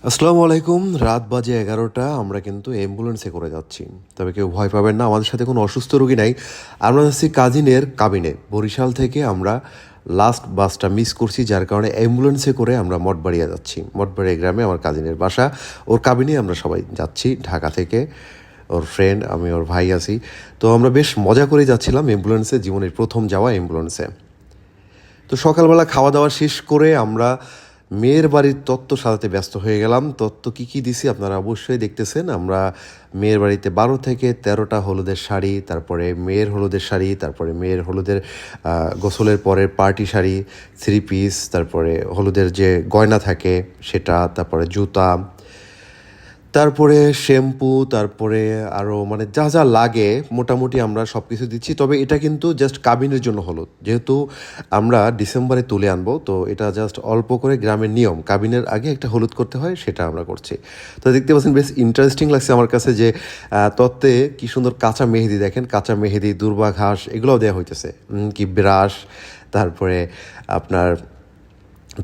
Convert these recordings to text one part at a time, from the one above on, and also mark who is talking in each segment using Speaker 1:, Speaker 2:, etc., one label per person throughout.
Speaker 1: আসসালামু আলাইকুম। রাত বাজে 11টা। আমরা কিন্তু অ্যাম্বুলেন্সে করে যাচ্ছি। তবে কেউ ভয় পাবেন না, আমাদের সাথে কোনো অসুস্থ রোগী নাই। আমরা যাচ্ছি কাজিনের কাবিনে। বরিশাল থেকে আমরা লাস্ট বাসটা মিস করছি, যার কারণে অ্যাম্বুলেন্সে করে আমরা মঠবাড়িয়া যাচ্ছি। মঠবাড়িয়া গ্রামে আমার কাজিনের বাসা, ওর কাবিনে আমরা সবাই যাচ্ছি ঢাকা থেকে। ওর ফ্রেন্ড, আমি ওর ভাই আছি। তো আমরা বেশ মজা করে যাচ্ছিলাম অ্যাম্বুলেন্সে, জীবনের প্রথম যাওয়া অ্যাম্বুলেন্সে। তো সকালবেলা খাওয়া দাওয়া শেষ করে আমরা মেয়ের বাড়ির তত্ত্ব সাজাতে ব্যস্ত হয়ে গেলাম। তত্ত্ব কী কী দিছি আপনারা অবশ্যই দেখতেছেন। আমরা মেয়ের বাড়িতে 12 থেকে 13টা হলুদের শাড়ি, তারপরে মেয়ের হলুদের শাড়ি, তারপরে মেয়ের হলুদের গোসলের পরের পার্টি শাড়ি, 3 পিস, তারপরে হলুদের যে গয়না থাকে সেটা, তারপরে জুতা, তারপরে শ্যাম্পু, তারপরে আরও মানে যা যা লাগে মোটামুটি আমরা সব কিছু দিচ্ছি। তবে এটা কিন্তু জাস্ট কাবিনের জন্য হলুদ, যেহেতু আমরা ডিসেম্বরে তুলে আনবো, তো এটা জাস্ট অল্প করে, গ্রামের নিয়ম কাবিনের আগে একটা হলুদ করতে হয়, সেটা আমরা করছি। তো দেখতে পাচ্ছেন বেশ ইন্টারেস্টিং লাগছে আমার কাছে যে তত্ত্বে কী সুন্দর কাঁচা মেহেদি, দেখেন কাঁচা মেহেদি, দূর্বা ঘাস এগুলোও দেওয়া হইতেছে, কি ব্রাশ, তারপরে আপনার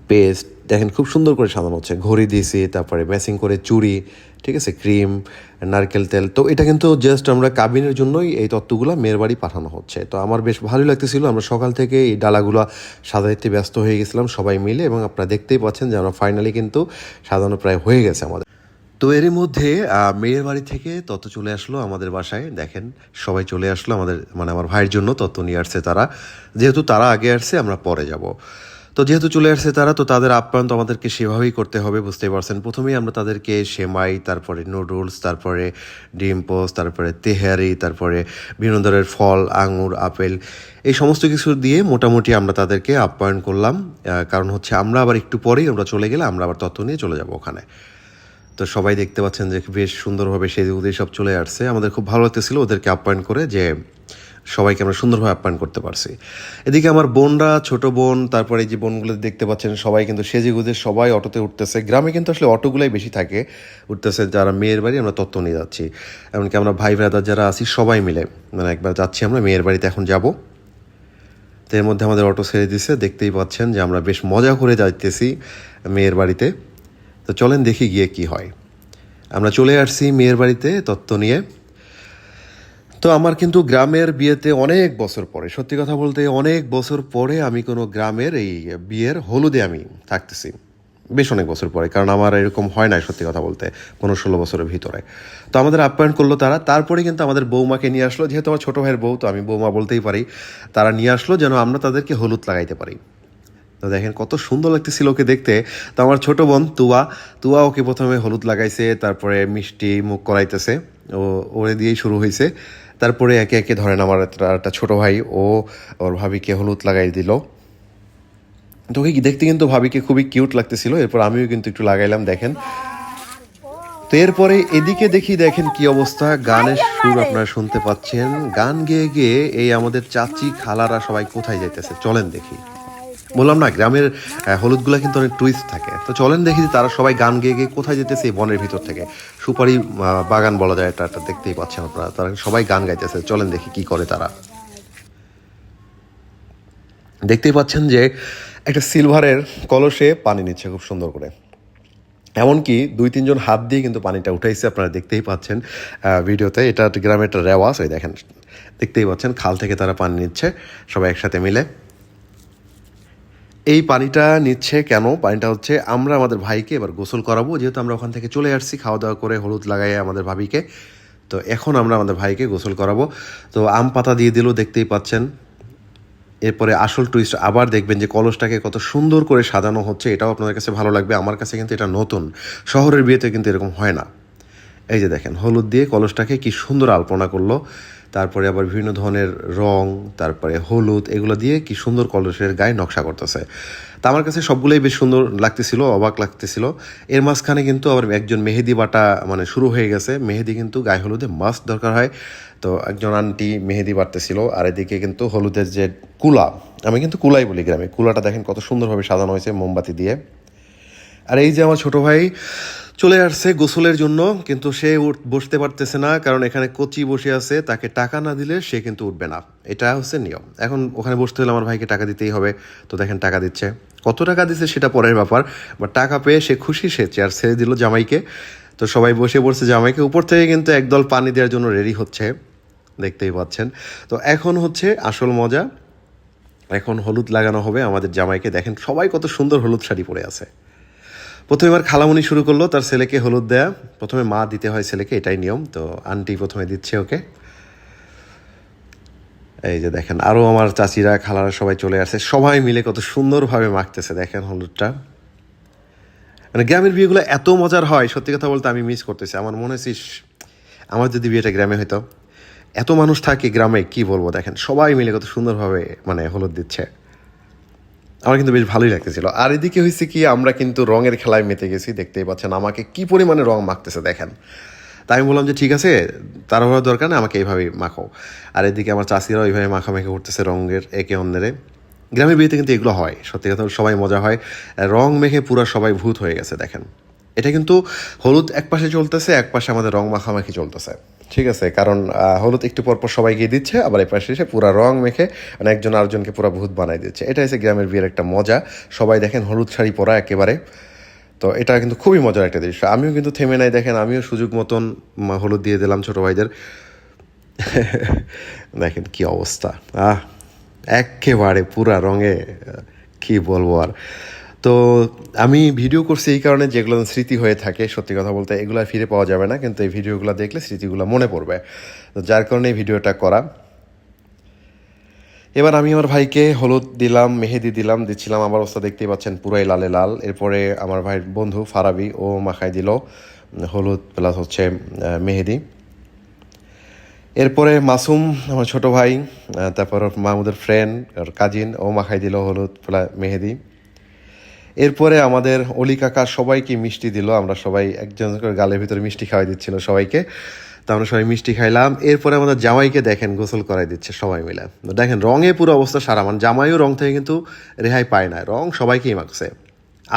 Speaker 1: পেস্ট, দেখেন খুব সুন্দর করে সাজানো হচ্ছে। ঘড়ি দিয়েছি, তারপরে ম্যাচিং করে চুড়ি, ঠিক আছে, ক্রিম, নারকেল তেল। তো এটা কিন্তু জাস্ট আমরা কাবিনের জন্যই এই তত্ত্বগুলো মেয়ের বাড়ি পাঠানো হচ্ছে। তো আমার বেশ ভালোই লাগতেছিল। আমরা সকাল থেকে এই ডালাগুলো সাজাইতে ব্যস্ত হয়ে গেছিলাম সবাই মিলে, এবং আপনারা দেখতেই পাচ্ছেন যে আমরা ফাইনালি কিন্তু সাজানো প্রায় হয়ে গেছে আমাদের। তো এরই মধ্যে মেয়ের বাড়ি থেকে তত্ত্ব চলে আসলো আমাদের বাসায়। দেখেন সবাই চলে আসলো আমাদের, মানে আমার ভাইয়ের জন্য তত্ত্ব নিয়ে আসছে তারা। যেহেতু তারা আগে আসছে, আমরা পরে যাব। তো যেহেতু চলে আসছে তারা, তো তাদের আপ্যায়ন তো আমাদেরকে সেভাবেই করতে হবে, বুঝতেই পারছেন। প্রথমেই আমরা তাদেরকে সেমাই, তারপরে নুডলস, তারপরে ডিম পোস্ট, তারপরে তেহারি, তারপরে বিভিন্ন ধরনের ফল, আঙুর, আপেল, এই সমস্ত কিছু দিয়ে মোটামুটি আমরা তাদেরকে আপ্যায়ন করলাম। কারণ হচ্ছে আমরা আবার একটু পরেই আমরা চলে গেলে আমরা আবার তত্ত্ব নিয়ে চলে যাব ওখানে। তো সবাই দেখতে পাচ্ছেন যে বেশ সুন্দরভাবে সেজেগুজে সব চলে আসছে। আমাদের খুব ভালো লাগতেছিল ওদেরকে আপ্যায়ন করে, যে সবাইকে আমরা সুন্দরভাবে আপ্যায়ন করতে পারছি। এদিকে আমার বোনরা, ছোট বোন, তারপরে এই যে বোনগুলো দেখতে পাচ্ছেন সবাই কিন্তু সেজেগুজে সবাই অটোতে উঠতেছে। গ্রামে কিন্তু আসলে অটোগুলাই বেশি থাকে, উঠতেছে যারা মেয়ের বাড়ি, আমরা তত্ত্ব নিয়ে যাচ্ছি। এমনকি আমরা ভাই ব্রাদার যারা আছি সবাই মিলে মানে একবার যাচ্ছি আমরা মেয়ের বাড়িতে, এখন যাব। তো এর মধ্যে আমাদের অটো ছেড়ে দিছে, দেখতেই পাচ্ছেন যে আমরা বেশ মজা করে যাইতেছি মেয়ের বাড়িতে। তো চলেন দেখি গিয়ে কি হয়। আমরা চলে আসছি মেয়ের বাড়িতে তত্ত্ব নিয়ে। তো আমার কিন্তু গ্রামের বিয়েতে অনেক বছর পরে, সত্যি কথা বলতে অনেক বছর পরে আমি কোনো গ্রামের এই বিয়ের হলুদে আমি থাকতেছি। বেশ অনেক বছর পরে, কারণ আমার এরকম হয় না সত্যি কথা বলতে 15-16 বছরের ভিতরে। তো আমাদের আপ্যায়ন করলো তারা। তারপরে কিন্তু আমাদের বৌমাকে নিয়ে আসলো, যেহেতু আমার ছোটো ভাইয়ের বউ, তো আমি বৌমা বলতেই পারি। তারা নিয়ে আসলো যেন আমরা তাদেরকে হলুদ লাগাইতে পারি। তো দেখেন কত সুন্দর লাগতেছিল ওকে দেখতে। তো আমার ছোট বোন তুয়া, তুয়া ওকে প্রথমে হলুদ লাগাইছে, তারপরে মিষ্টি মুখ করাইতেছে, ও ওরে দিয়েই শুরু হয়েছে। তারপরে একে একে ধরেন আমার একটা ছোট ভাই, ও ওর ভাবিকে হলুদ লাগাই দিল। তো ওকে দেখতে কিন্তু ভাবিকে খুবই কিউট লাগতেছিল। এরপর আমিও কিন্তু একটু লাগাইলাম, দেখেন। তো এরপরে এদিকে দেখি, দেখেন কি অবস্থা, গানের সুর আপনারা শুনতে পাচ্ছেন। গান গেয়ে গেয়ে এই আমাদের চাচি খালারা সবাই কোথায় যাইতেছে, চলেন দেখি। বললাম না, গ্রামের হলুদগুলা কিন্তু অনেক টুইস্ট থাকে। তো চলেন দেখি তারা সবাই গান গেয়ে গিয়ে কোথায় যেতেছে, এই বনের ভিতর থেকে। সুপারি বাগান বলা যায় এটা, দেখতেই পাচ্ছেন আপনারা। তারা সবাই গান গাইতেছে, চলেন দেখি কি করে তারা। দেখতেই পাচ্ছেন যে একটা সিলভারের কলসে পানি নিচ্ছে খুব সুন্দর করে। এমনকি 2-3 জন হাত দিয়ে কিন্তু পানিটা উঠাইছে, আপনারা দেখতেই পাচ্ছেন ভিডিওতে। এটা গ্রামের একটা রেওয়াজ, এই দেখেন দেখতেই পাচ্ছেন খাল থেকে তারা পানি নিচ্ছে সবাই একসাথে মিলে। এই পানিটা নিচ্ছে কেন? পানিটা হচ্ছে আমরা আমাদের ভাইকে এবার গোসল করাবো, যেহেতু আমরা ওখান থেকে চলে আসছি খাওয়া দাওয়া করে হলুদ লাগাই আমাদের ভাবিকে। তো এখন আমরা আমাদের ভাইকে গোসল করাবো। তো আম পাতা দিয়ে দিল, দেখতেই পাচ্ছেন। এরপরে আসল টুইস্ট আবার দেখবেন যে কলসটাকে কত সুন্দর করে সাজানো হচ্ছে। এটাও আপনাদের কাছে ভালো লাগবে, আমার কাছে কিন্তু এটা নতুন। শহরের বিয়েতে কিন্তু এরকম হয় না। এই যে দেখেন হলুদ দিয়ে কলসটাকে কি সুন্দর আলপনা করলো। তারপরে আবার বিভিন্ন ধরনের রং, তারপরে হলুদ, এগুলো দিয়ে কি সুন্দর কলসের গায়ে নকশা করতেছে। তা আমার কাছে সবগুলোই বেশ সুন্দর লাগতেছিল, অবাক লাগতেছিল। এর মাঝখানে কিন্তু আবার একজন মেহেদি বাটা মানে শুরু হয়ে গেছে। মেহেদি কিন্তু গায়ে হলুদে মাস্ট দরকার হয়। তো একজন আন্টি মেহেদি বাটতেছিল, আর এদিকে কিন্তু হলুদের যে কুলা, আমি কিন্তু কুলাই বলি গ্রামে, কুলাটা দেখেন কত সুন্দরভাবে সাজানো হয়েছে মোমবাতি দিয়ে। আর এই যে আমার ছোট ভাই, চলে আসছে গোসলের জন্য, কিন্তু সে বসতে পারতেছে না, কারণ এখানে কোচি বসে আছে, তাকে টাকা না দিলে সে কিন্তু উঠবে না। এটা হচ্ছে নিয়ম। এখন ওখানে বসতে হলে আমার ভাইকে টাকা দিতেই হবে। তো দেখেন টাকা দিচ্ছে, কত টাকা দিচ্ছে সেটা পরের ব্যাপার, বা টাকা পেয়ে সে খুশি, সে চেয়ার ছেড়ে দিল জামাইকে। তো সবাই বসে পড়ছে জামাইকে, উপর থেকে কিন্তু একদল পানি দেওয়ার জন্য রেডি হচ্ছে, দেখতেই পাচ্ছেন। তো এখন হচ্ছে আসল মজা, এখন হলুদ লাগানো হবে আমাদের জামাইকে। দেখেন সবাই কত সুন্দর হলুদ শাড়ি পরে আছে। প্রথমে এবার খালামণি শুরু করলো তার ছেলেকে হলুদ দেয়া। প্রথমে মা দিতে হয় ছেলেকে, এটাই নিয়ম। তো আন্টি প্রথমে দিচ্ছে ওকে। এই যে দেখেন আরও আমার চাচিরা খালারা সবাই চলে আসছে, সবাই মিলে কত সুন্দরভাবে মাখতেছে দেখেন হলুদটা। মানে গ্রামের বিয়েগুলো এত মজার হয়, সত্যি কথা বলতে আমি মিস করতেছি। আমার মনে হচ্ছে আমার যদি বিয়েটা গ্রামে হতো, এত মানুষ থাকে গ্রামে, কি বলবো, দেখেন সবাই মিলে কত সুন্দরভাবে মানে হলুদ দিচ্ছে। আমার কিন্তু বেশ ভালোই লাগতেছিল। আর এদিকে হয়েছে কি, আমরা কিন্তু রঙের খেলায় মেতে গেছি, দেখতেই পাচ্ছেন আমাকে কি পরিমাণে রং মাখতেছে দেখেন। তাই আমি বললাম যে ঠিক আছে, তার হওয়ার দরকার না, আমাকে এইভাবেই মাখো। আর এদিকে আমার চাষিরাও এইভাবে মাখামাখি করতেছে রঙের একে অন্যরে। গ্রামের বিয়েতে কিন্তু এগুলো হয়, সত্যি কথা সবাই মজা হয়। রং মেখে পুরো সবাই ভূত হয়ে গেছে দেখেন। এটা কিন্তু হলুদ এক পাশে চলতেছে, এক পাশে আমাদের রং মাখামাখি চলতেছে, ঠিক আছে। কারণ হলুদ একটু পরপর সবাইকে দিচ্ছে, আবার এই পাশে এসে পুরো রং মেখে মানে একজন আরেকজনকে পুরো ভূত বানাই দিচ্ছে। এটা হচ্ছে গ্রামের বিয়ের একটা মজা। সবাই দেখেন হলুদ শাড়ি পরা একেবারে। তো এটা কিন্তু খুবই মজার একটা দৃশ্য। আমিও কিন্তু থেমে নাই, দেখেন আমিও সুযোগ মতন হলুদ দিয়ে দিলাম ছোটো ভাইদের। দেখেন কি অবস্থা, একেবারে পুরা রঙে, কি বলবো আর। তো আমি ভিডিও করছি এই কারণে, যেগুলো স্মৃতি হয়ে থাকে, সত্যি কথা বলতে এগুলো ফিরে পাওয়া যাবে না, কিন্তু এই ভিডিওগুলো দেখলে স্মৃতিগুলো মনে পড়বে, তো যার কারণে এই ভিডিওটা করা। এবার আমি আমার ভাইকে হলুদ দিলাম, মেহেদি দিচ্ছিলাম, আমার অবস্থা দেখতেই পাচ্ছেন পুরাই লালে লাল। এরপরে আমার ভাইয়ের বন্ধু ফারাবি, ও মাখায় দিল হলুদ প্লাস হচ্ছে মেহেদি। এরপরে মাসুম আমার ছোট ভাই, তারপর মাহমুদের ফ্রেন্ড আর কাজিন, ও মাখাই দিল হলুদ প্লাস মেহেদি। এরপরে আমাদের অলি কাকা সবাইকে মিষ্টি দিল, আমরা সবাই একজন করে গালের ভিতরে মিষ্টি খাওয়াই দিচ্ছিল সবাইকে। তো আমরা সবাই মিষ্টি খাইলাম। এরপরে আমাদের জামাইকে দেখেন গোসল করাই দিচ্ছে সবাই মিলে। দেখেন রঙে পুরো অবস্থা সারা, মানে জামাইও রং থেকে কিন্তু রেহাই পায় না, রং সবাইকেই মাখছে।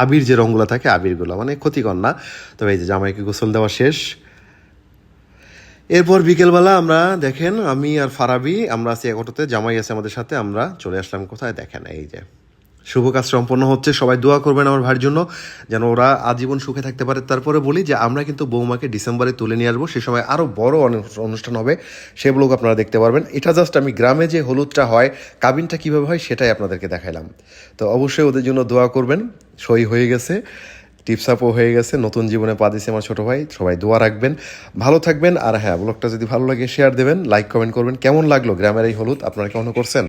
Speaker 1: আবির যে রঙগুলো থাকে, আবিরগুলো মানে ক্ষতিকর না। তবে এই যে জামাইকে গোসল দেওয়া শেষ। এরপর বিকেলবেলা আমরা দেখেন আমি আর ফারাবি আমরা আছি এক অটোতে, জামাই আছে আমাদের সাথে, আমরা চলে আসলাম কোথায় দেখেন, এই যে শুভ কাজ সম্পন্ন হচ্ছে। সবাই দোয়া করবেন আমার ভাইয়ের জন্য, যেন ওরা আজীবন সুখে থাকতে পারে। তারপরে বলি যে আমরা কিন্তু বৌমাকে ডিসেম্বরে তুলে নিয়ে আসবো, সে সময় আরও বড় অনুষ্ঠান হবে, সে ব্লগ আপনারা দেখতে পারবেন। এটা জাস্ট আমি গ্রামে যে হলুদটা হয়, কাবিনটা কীভাবে হয় সেটাই আপনাদেরকে দেখাইলাম। তো অবশ্যই ওদের জন্য দোয়া করবেন। সই হয়ে গেছে, টিপসাপও হয়ে গেছে, নতুন জীবনে পা দিয়েছে আমার ছোটো ভাই। সবাই দোয়া রাখবেন, ভালো থাকবেন। আর হ্যাঁ, ব্লগটা যদি ভালো লাগে শেয়ার দেবেন, লাইক কমেন্ট করবেন। কেমন লাগলো গ্রামের এই হলুদ, আপনারা কেমন করছেন?